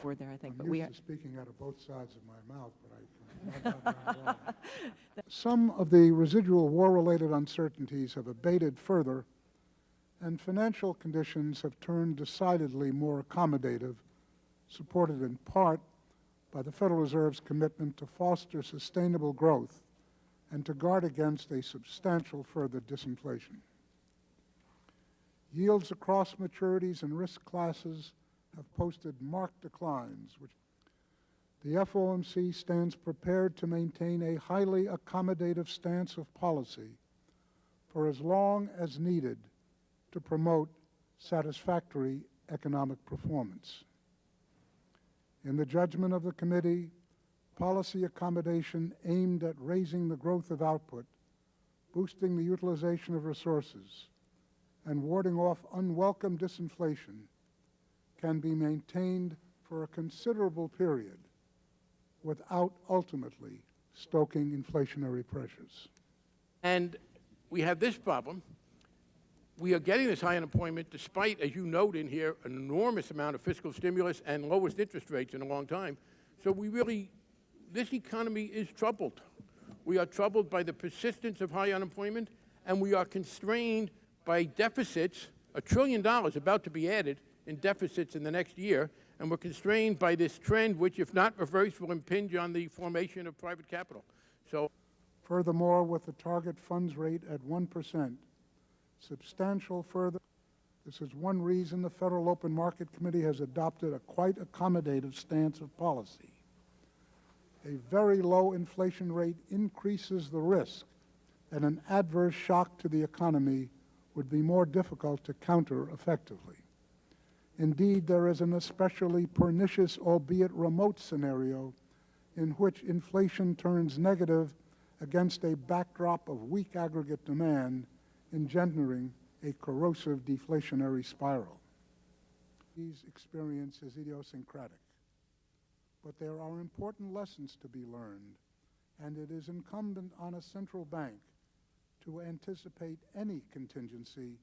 word there, I think. I'm used to speaking out of both sides of my mouth, but I'm not wrong. Some of the residual war-related uncertainties have abated further, and financial conditions have turned decidedly more accommodative, supported in part by the Federal Reserve's commitment to foster sustainable growth and to guard against a substantial further disinflation. Yields across maturities and risk classes have posted marked declines, which the FOMC stands prepared to maintain a highly accommodative stance of policy for as long as needed to promote satisfactory economic performance. In the judgment of the committee, policy accommodation aimed at raising the growth of output, boosting the utilization of resources, and warding off unwelcome disinflation can be maintained for a considerable period without ultimately stoking inflationary pressures. And we have this problem. We are getting this high unemployment despite, as you note in here, an enormous amount of fiscal stimulus and lowest interest rates in a long time. So this economy is troubled. We are troubled by the persistence of high unemployment, and we are constrained by deficits, $1 trillion about to be added in deficits in the next year, and we're constrained by this trend which, if not reversed, will impinge on the formation of private capital. So, furthermore, with the target funds rate at 1%, this is one reason the Federal Open Market Committee has adopted a quite accommodative stance of policy. A very low inflation rate increases the risk that an adverse shock to the economy would be more difficult to counter effectively. Indeed, there is an especially pernicious, albeit remote, scenario in which inflation turns negative against a backdrop of weak aggregate demand, engendering a corrosive deflationary spiral. This experience is idiosyncratic, but there are important lessons to be learned, and it is incumbent on a central bank to anticipate any contingency